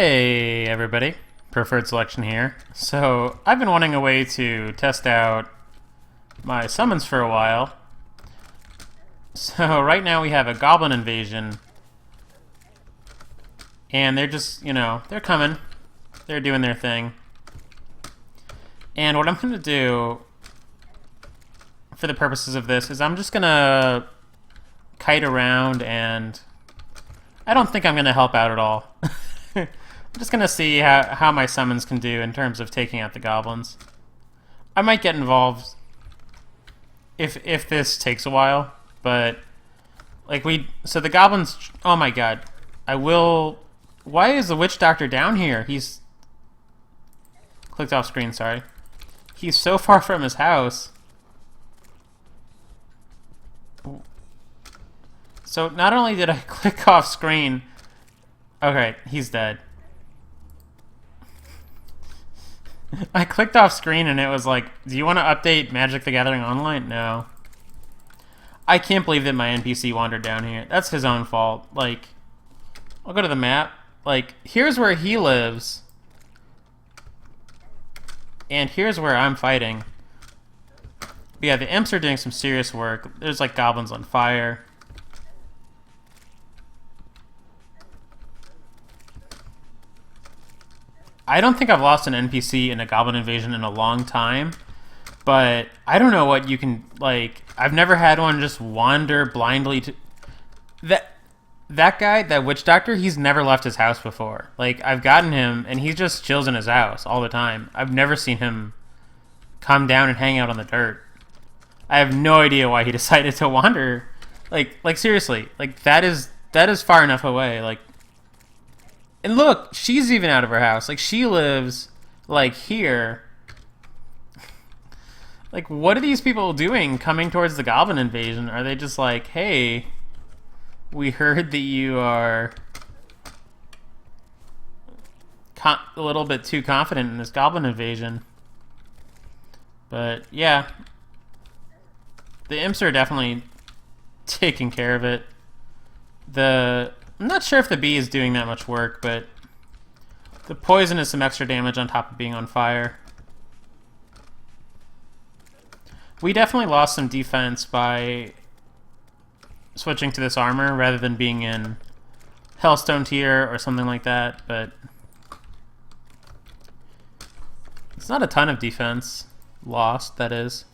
Hey everybody, Preferred Selection here. So I've been wanting a way to test out my summons for a while. So right now we have a goblin invasion. And they're just, they're coming. They're doing their thing. And what I'm going to do for the purposes of this is I'm just going to kite around, and I don't think I'm going to help out at all. I'm just going to see how my summons can do in terms of taking out the goblins. I might get involved if this takes a while, but so the goblins, oh my god. Why is the witch doctor down here? He's clicked off screen, sorry. He's so far from his house. So not only did I click off screen, okay, he's dead. I clicked off screen and it was like, do you want to update Magic the Gathering Online? No. I can't believe that my NPC wandered down here. That's his own fault. Like, I'll go to the map. Like, here's where he lives. And here's where I'm fighting. But yeah, the Imps are doing some serious work. There's like goblins on fire. I don't think I've lost an NPC in a goblin invasion in a long time, but I don't know what you can, like, I've never had one just wander blindly to... That guy, that witch doctor, he's never left his house before. Like, I've gotten him, and he just chills in his house all the time. I've never seen him come down and hang out on the dirt. I have no idea why he decided to wander. Like seriously, like, that is far enough away, like... And look, she's even out of her house. Like, she lives, like, here. Like, what are these people doing coming towards the goblin invasion? Are they just like, hey, we heard that you are a little bit too confident in this goblin invasion. But, yeah. The Imps are definitely taking care of it. I'm not sure if the bee is doing that much work, but the poison is some extra damage on top of being on fire. We definitely lost some defense by switching to this armor rather than being in Hellstone tier or something like that, but it's not a ton of defense lost, that is.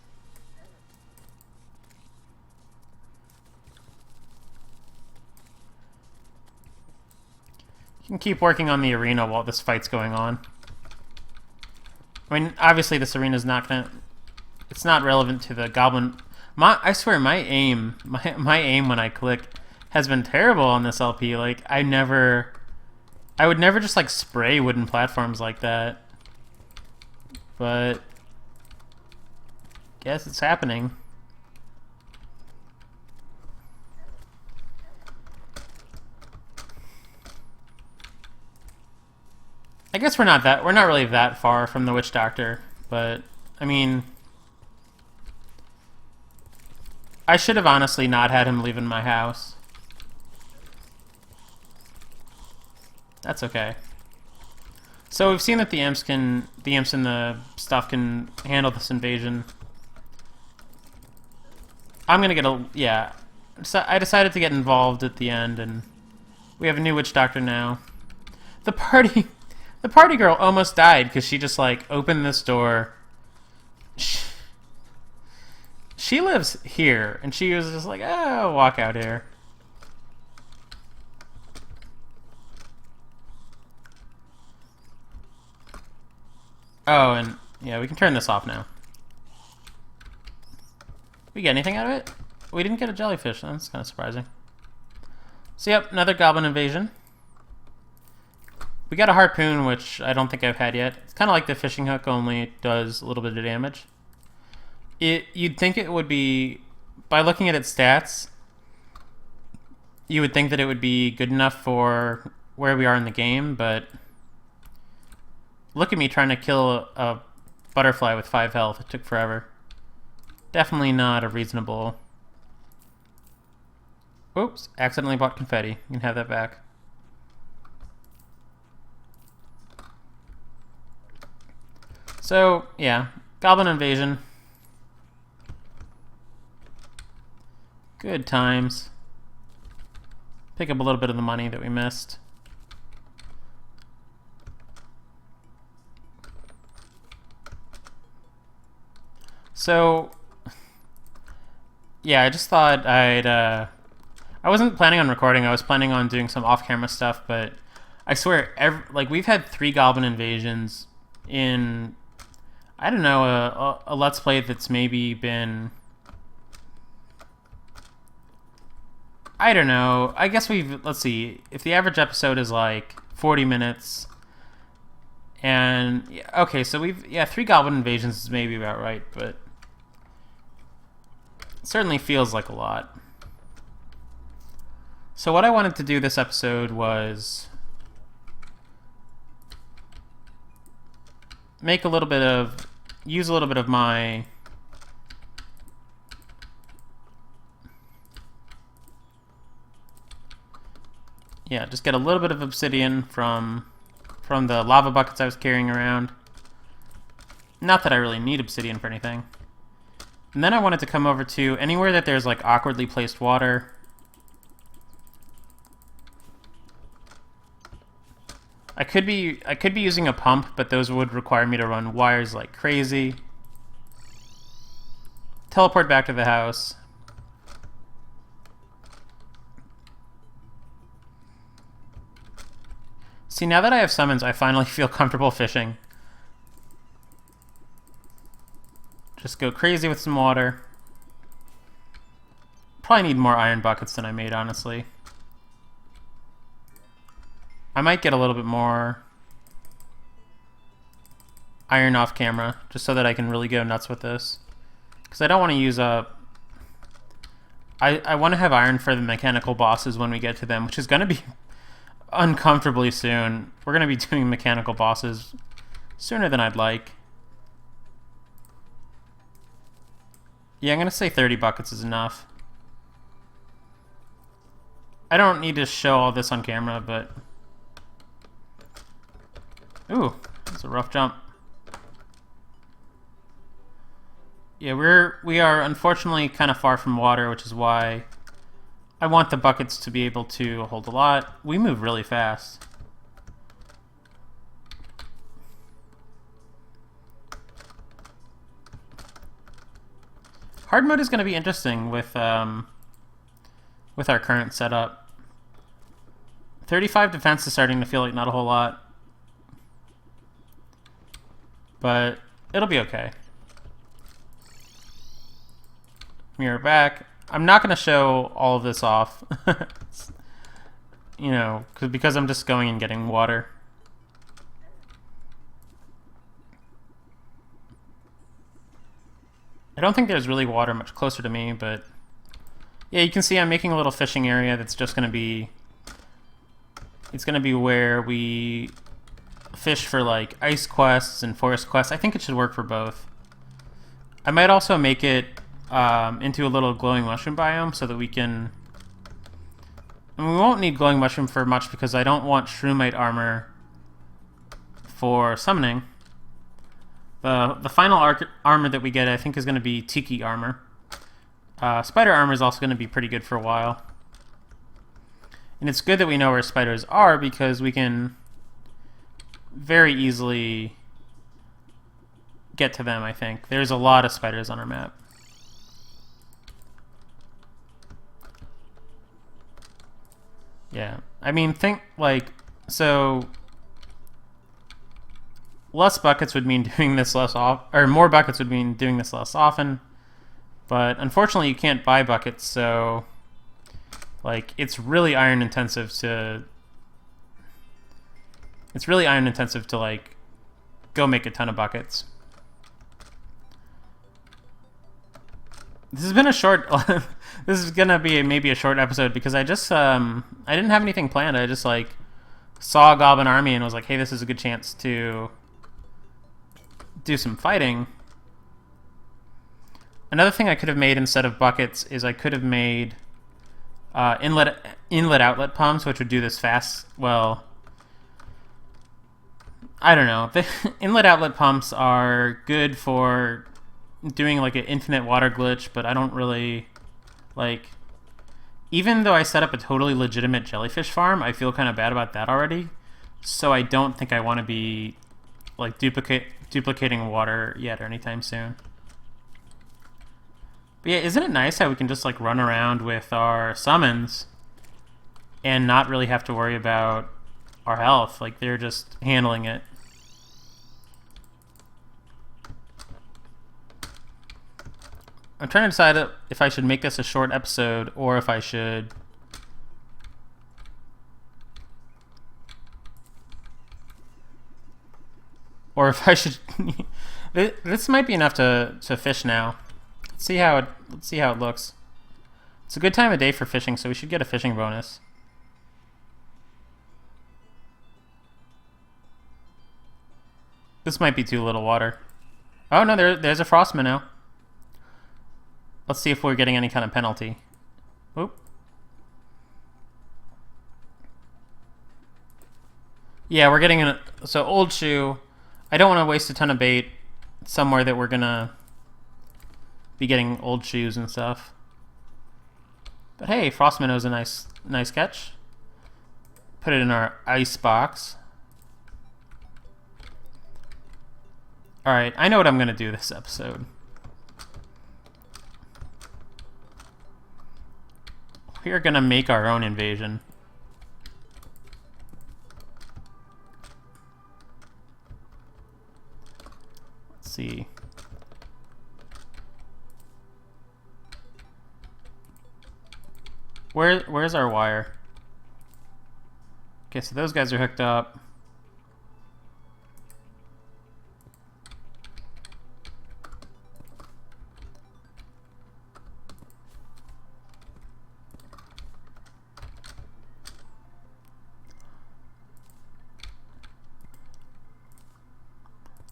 You can keep working on the arena while this fight's going on. I mean, obviously this arena's not gonna... It's not relevant to the goblin... I swear, my aim when I click has been terrible on this LP. Like, I would never just, like, spray wooden platforms like that. But... guess it's happening. I guess we're not really that far from the witch doctor, but I mean, I should have honestly not had him leaving my house. That's okay. So we've seen that the Imps and the stuff can handle this invasion. I'm gonna so I decided to get involved at the end, and we have a new witch doctor now. The party girl almost died because she just, like, opened this door. She lives here, and she was just like, oh, walk out here. Oh, and, yeah, we can turn this off now. We get anything out of it? We didn't get a jellyfish. That's kind of surprising. So, yep, another goblin invasion. We got a harpoon, which I don't think I've had yet. It's kind of like the fishing hook, only it does a little bit of damage. You'd think it would be, by looking at its stats, you would think that it would be good enough for where we are in the game, but look at me trying to kill a butterfly with 5 health. It took forever. Definitely not a reasonable... Oops, accidentally bought confetti. You can have that back. So, yeah, goblin invasion. Good times. Pick up a little bit of the money that we missed. So, yeah, I just thought I wasn't planning on recording. I was planning on doing some off-camera stuff, but I swear, we've had 3 goblin invasions in, I don't know, a Let's Play that's maybe been, I don't know. I guess let's see, if the average episode is like 40 minutes, and, okay, so 3 goblin invasions is maybe about right, but it certainly feels like a lot. So what I wanted to do this episode was use a little bit of my just get a little bit of obsidian from the lava buckets I was carrying around. Not that I really need obsidian for anything. And then I wanted to come over to anywhere that there's like awkwardly placed water. I could be using a pump, but those would require me to run wires like crazy. Teleport back to the house. See, now that I have summons, I finally feel comfortable fishing. Just go crazy with some water. Probably need more iron buckets than I made, honestly. I might get a little bit more iron off camera, just so that I can really go nuts with this. Because I don't want to use up... I want to have iron for the mechanical bosses when we get to them, which is going to be uncomfortably soon. We're going to be doing mechanical bosses sooner than I'd like. Yeah, I'm going to say 30 buckets is enough. I don't need to show all this on camera, but... Ooh, that's a rough jump. Yeah, we are unfortunately kind of far from water, which is why I want the buckets to be able to hold a lot. We move really fast. Hard mode is going to be interesting with our current setup. 35 defense is starting to feel like not a whole lot. But it'll be okay. Mirror back. I'm not going to show all of this off. You know, because I'm just going and getting water. I don't think there's really water much closer to me, but... Yeah, you can see I'm making a little fishing area that's just going to be... It's going to be where we fish for, like, ice quests and forest quests. I think it should work for both. I might also make it into a little glowing mushroom biome so that we can... And we won't need glowing mushroom for much because I don't want shroomite armor for summoning. The final armor that we get, I think, is going to be tiki armor. Spider armor is also going to be pretty good for a while. And it's good that we know where spiders are because we can very easily get to them, I think. There's a lot of spiders on our map. Yeah. I mean, think, like, so... Less buckets would mean doing this less or more buckets would mean doing this less often. But unfortunately, you can't buy buckets, so like it's really iron intensive to like go make a ton of buckets. This has been a short this is gonna be maybe a short episode because I just I didn't have anything planned. I just like saw a goblin army and was like, hey, this is a good chance to do some fighting. Another thing I could have made instead of buckets is I could have made inlet outlet pumps, which would do this fast. Well, I don't know. The inlet outlet pumps are good for doing like an infinite water glitch, but I don't really like. Even though I set up a totally legitimate jellyfish farm, I feel kind of bad about that already. So I don't think I want to be like duplicating water yet or anytime soon. But yeah, isn't it nice how we can just like run around with our summons and not really have to worry about our health? Like they're just handling it. I'm trying to decide if I should make this a short episode or if I should this might be enough to fish now. Let's see how it looks. It's a good time of day for fishing, so we should get a fishing bonus. This might be too little water. Oh no, there's a frostman now. Let's see if we're getting any kind of penalty. Oop. Yeah, we're getting so old shoe. I don't want to waste a ton of bait somewhere that we're gonna be getting old shoes and stuff. But hey, frost minnow's a nice catch. Put it in our ice box. All right, I know what I'm gonna do this episode. We are gonna make our own invasion. Let's see. Where's our wire? Okay, so those guys are hooked up.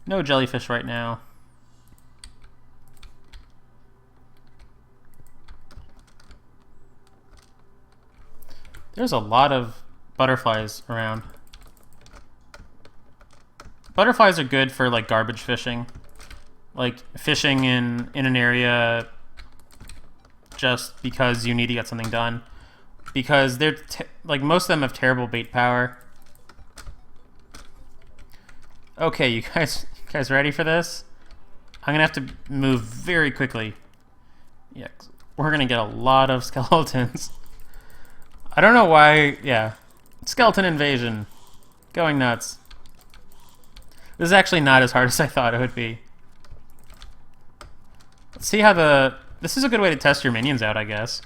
No jellyfish right now. There's a lot of butterflies around. Butterflies are good for like garbage fishing. Like fishing in an area just because you need to get something done. Because they're like most of them have terrible bait power. Okay, you guys ready for this? I'm gonna have to move very quickly. Yeah, we're gonna get a lot of skeletons. I don't know why. Yeah, skeleton invasion, going nuts. This is actually not as hard as I thought it would be. Let's see how this is a good way to test your minions out, I guess.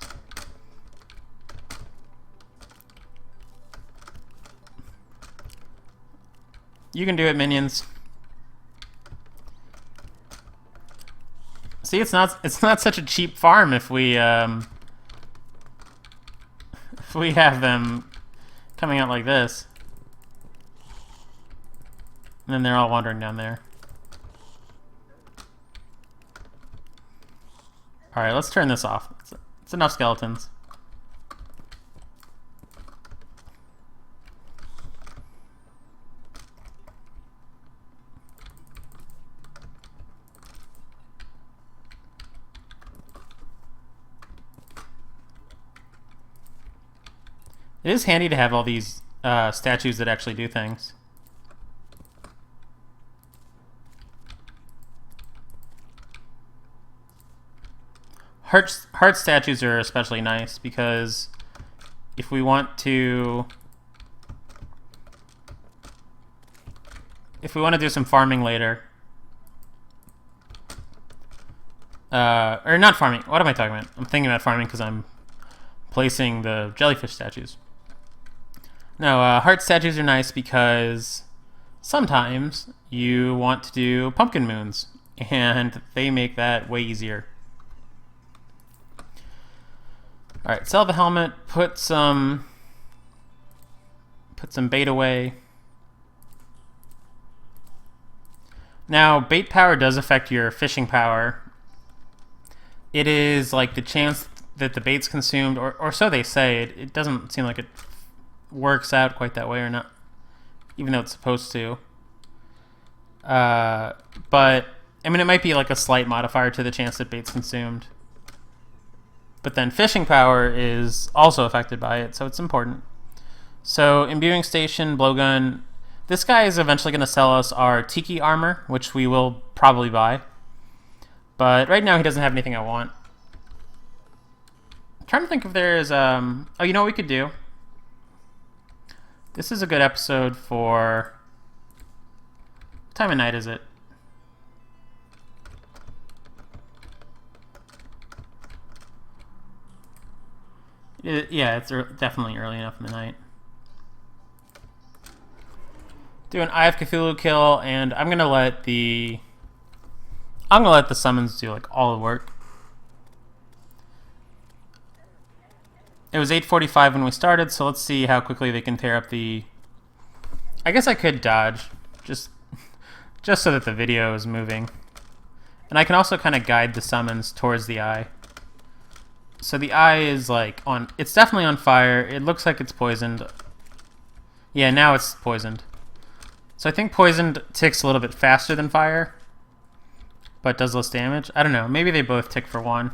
You can do it, minions. See, it's not such a cheap farm if we have them coming out like this. And then they're all wandering down there. Alright, let's turn this off. It's enough skeletons. It is handy to have all these statues that actually do things. Heart statues are especially nice because if we want to do some farming later, or not farming, what am I talking about? I'm thinking about farming because I'm placing the jellyfish statues. No, heart statues are nice because sometimes you want to do pumpkin moons, and they make that way easier. Alright, sell the helmet, put some bait away. Now, bait power does affect your fishing power. It is like the chance that the bait's consumed, or so they say. It doesn't seem like it works out quite that way or not, even though it's supposed to. But, I mean, it might be like a slight modifier to the chance that bait's consumed. But then fishing power is also affected by it, so it's important. So, imbuing station, blowgun. This guy is eventually going to sell us our tiki armor, which we will probably buy. But right now he doesn't have anything I want. I'm trying to think if there is... Oh, you know what we could do? This is a good episode for... What time of night is it? Yeah, it's definitely early enough in the night. Do an Eye of Cthulhu kill, and I'm gonna let the summons do like all the work. It was 8:45 when we started, so let's see how quickly they can tear up the... I guess I could dodge, just so that the video is moving. And I can also kind of guide the summons towards the eye. So the eye is like on... It's definitely on fire. It looks like it's poisoned. Yeah, now it's poisoned. So I think poisoned ticks a little bit faster than fire, but does less damage. I don't know. Maybe they both tick for 1.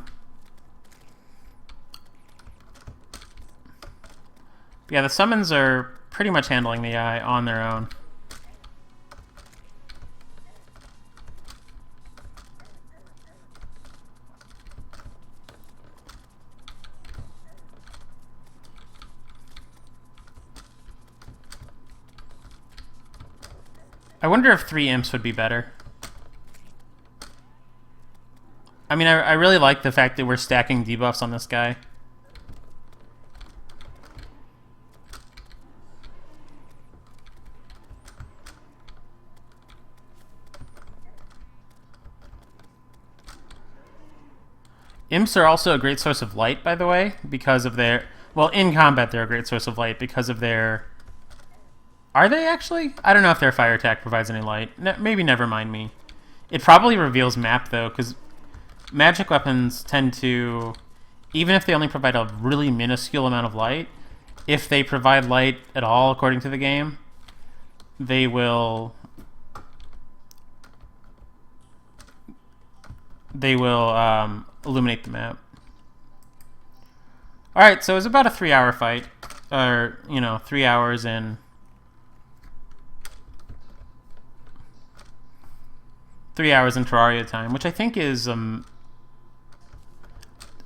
Yeah, the summons are pretty much handling the eye on their own. I wonder if 3 imps would be better. I mean, I really like the fact that we're stacking debuffs on this guy. Imps are also a great source of light, by the way, because of their... Well, in combat, they're a great source of light because of their... Are they actually? I don't know if their fire attack provides any light. Maybe never mind me. It probably reveals map, though, because magic weapons tend to... Even if they only provide a really minuscule amount of light, if they provide light at all, according to the game, they will... illuminate the map. Alright, so it was about a 3-hour fight. Or, 3 hours in... 3 hours in Terraria time, which I think is... a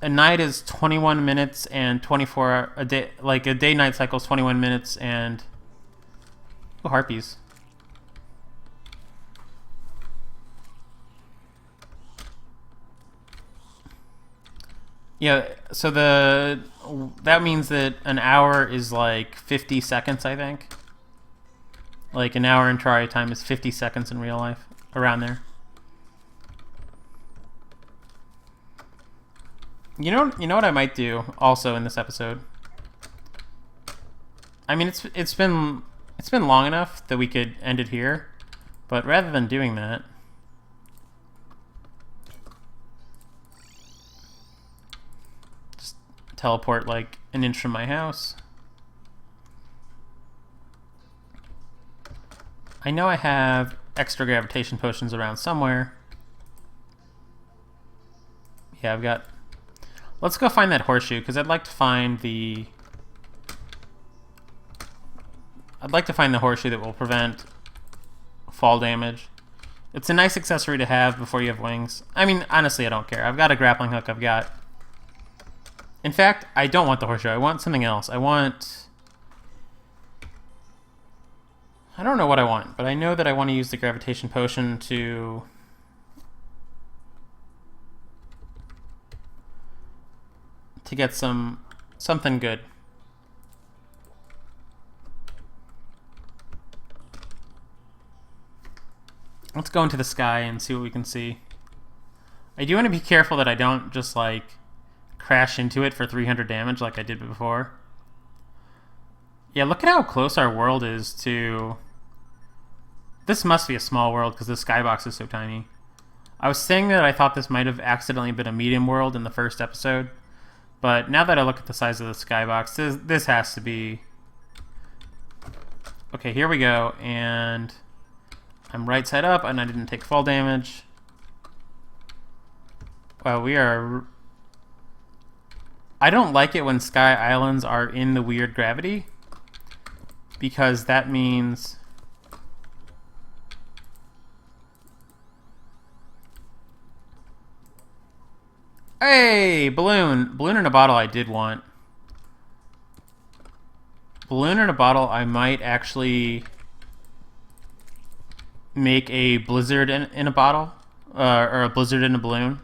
night is 21 minutes and 24... A day, like, a day-night cycle is 21 minutes and... Oh, harpies. Yeah, so that means that an hour is like 50 seconds, I think. Like an hour in Terraria time is 50 seconds in real life, around there. You know what I might do also in this episode? I mean, it's been long enough that we could end it here, but rather than doing that, teleport like an inch from my house. I know I have extra gravitation potions around somewhere. Yeah, I've got... Let's go find that horseshoe, because I'd like to find the horseshoe that will prevent fall damage. It's a nice accessory to have before you have wings. I mean, honestly, I don't care. I've got a grappling hook. In fact, I don't want the horseshoe. I want something else. I don't know what I want, but I know that I want to use the gravitation potion to... get something good. Let's go into the sky and see what we can see. I do want to be careful that I don't just, like, crash into it for 300 damage like I did before. Yeah, look at how close our world is to... This must be a small world because the skybox is so tiny. I was saying that I thought this might have accidentally been a medium world in the first episode, but now that I look at the size of the skybox, this has to be... Okay, here we go, and I'm right side up, and I didn't take fall damage. Wow, we are... I don't like it when Sky Islands are in the weird gravity, because that means... Hey! Balloon! Balloon in a bottle I did want. Balloon in a bottle I might actually make a blizzard in a bottle, or a blizzard in a balloon,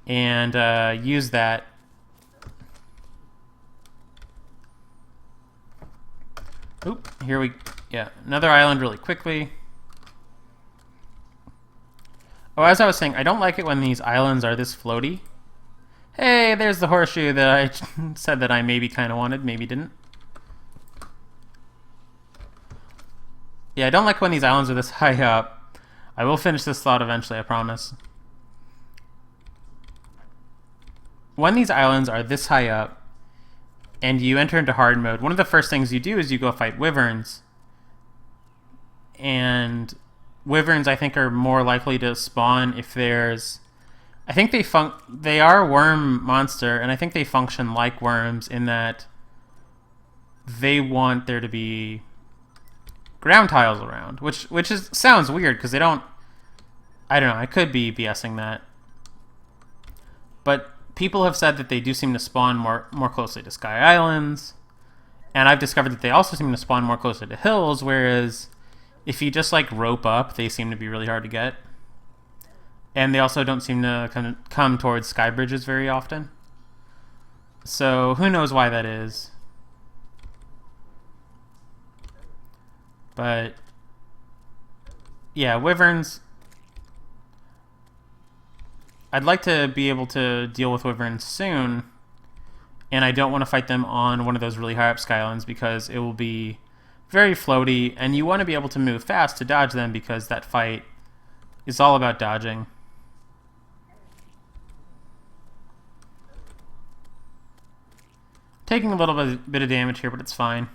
and use that. Oop, here we... Yeah, another island really quickly. Oh, as I was saying, I don't like it when these islands are this floaty. Hey, there's the horseshoe that I said that I maybe kind of wanted, maybe didn't. Yeah, I don't like when these islands are this high up. I will finish this thought eventually, I promise. When these islands are this high up, and you enter into hard mode, one of the first things you do is you go fight wyverns. And wyverns, I think, are more likely to spawn if there's... I think they are a worm monster, and I think they function like worms in that they want there to be ground tiles around, which sounds weird because they don't... I don't know, I could be BSing that. But people have said that they do seem to spawn more closely to Sky Islands, and I've discovered that they also seem to spawn more closely to hills, whereas if you just like rope up, they seem to be really hard to get. And they also don't seem to come towards sky bridges very often. So who knows why that is. But yeah, wyverns... I'd like to be able to deal with wyverns soon, and I don't want to fight them on one of those really high up skylands because it will be very floaty, and you want to be able to move fast to dodge them because that fight is all about dodging. Taking a little bit of damage here, but it's fine.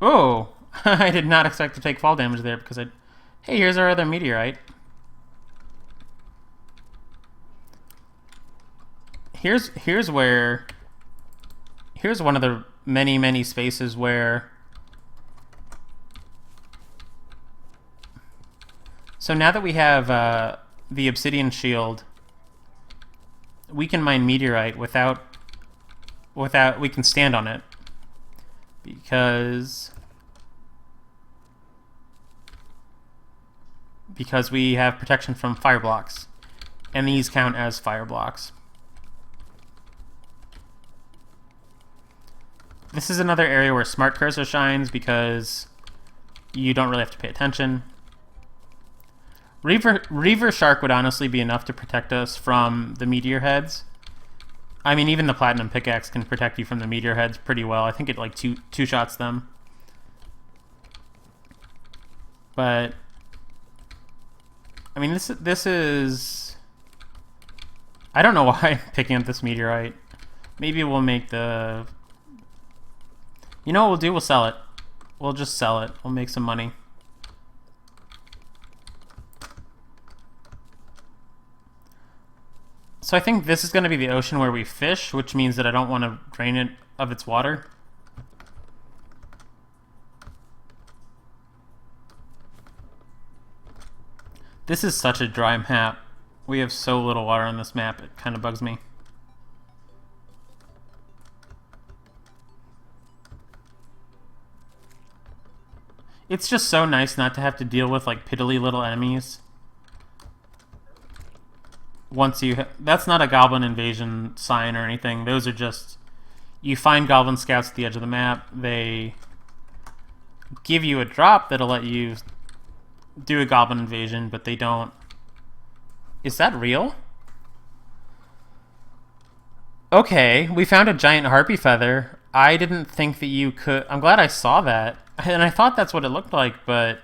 Oh! I did not expect to take fall damage there because I... Hey, here's our other meteorite. Here's where... Here's one of the many spaces where... So now that we have the obsidian shield, we can mine meteorite without... We can stand on it. Because we have protection from fire blocks, and these count as fire blocks. This is another area where smart cursor shines because you don't really have to pay attention. Reaver Shark would honestly be enough to protect us from the meteor heads. I mean, even the platinum pickaxe can protect you from the meteor heads pretty well. I think it like two shots them. But I mean, this is... I don't know why I'm picking up this meteorite. Maybe we'll make the... You know what we'll do? We'll sell it. We'll just sell it. We'll make some money. So I think this is going to be the ocean where we fish, which means that I don't want to drain it of its water. This is such a dry map. We have so little water on this map, it kind of bugs me. It's just so nice not to have to deal with like piddly little enemies. Once you... That's not a goblin invasion sign or anything. Those are just... You find goblin scouts at the edge of the map. They give you a drop that'll let you do a goblin invasion, but they don't... Is that real? Okay, we found a giant harpy feather. I didn't think that you could... I'm glad I saw that. And I thought that's what it looked like, but...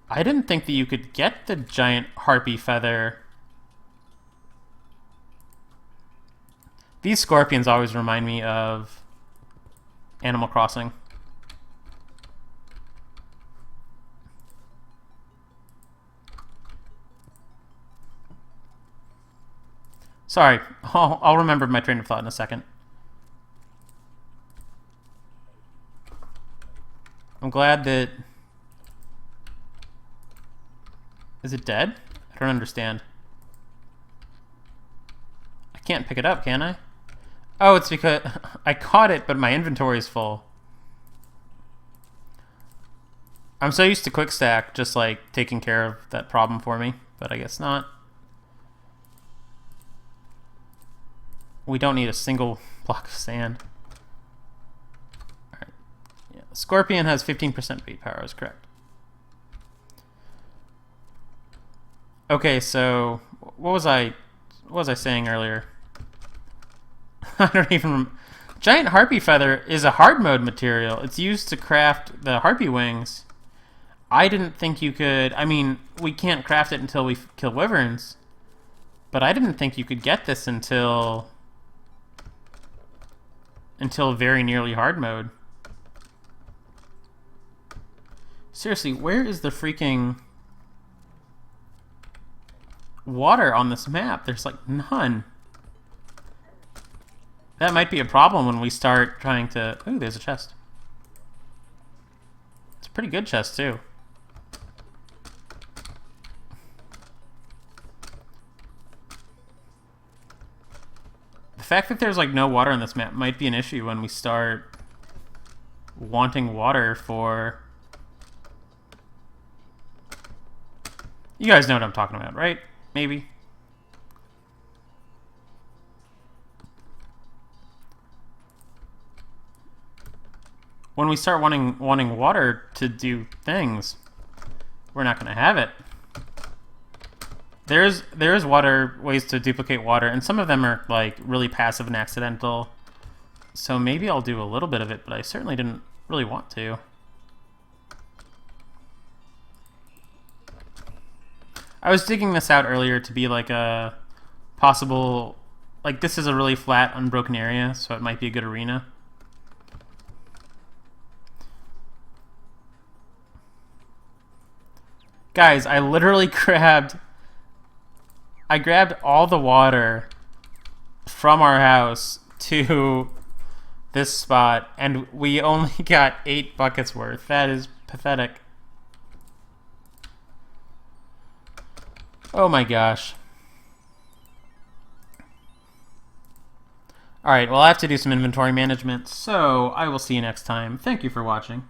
I didn't think that you could get the giant harpy feather. These scorpions always remind me of Animal Crossing. Sorry, I'll remember my train of thought in a second. I'm glad that... Is it dead? I don't understand. I can't pick it up, can I? Oh, it's because I caught it, but my inventory is full. I'm so used to quick stack just like taking care of that problem for me, but I guess not. We don't need a single block of sand. Alright. Yeah. Scorpion has 15% beat power, is correct. Okay, so what was I saying earlier? I don't even remember. Giant harpy feather is a hard mode material. It's used to craft the harpy wings. I didn't think you could... I mean, we can't craft it until we kill wyverns. But I didn't think you could get this until very nearly hard mode. Seriously, where is the freaking water on this map? There's like none. That might be a problem when we start trying to... Ooh, there's a chest. It's a pretty good chest, too. The fact that there's like no water on this map might be an issue when we start wanting water for... You guys know what I'm talking about, right? Maybe. When we start wanting water to do things, we're not going to have it. There's ways to duplicate water, and some of them are like really passive and accidental. So maybe I'll do a little bit of it, but I certainly didn't really want to. I was digging this out earlier to be like a possible... Like, this is a really flat, unbroken area, so it might be a good arena. Guys, I literally grabbed all the water from our house to this spot, and we only got 8 buckets worth. That is pathetic. Oh my gosh. Alright, well I have to do some inventory management, so I will see you next time. Thank you for watching.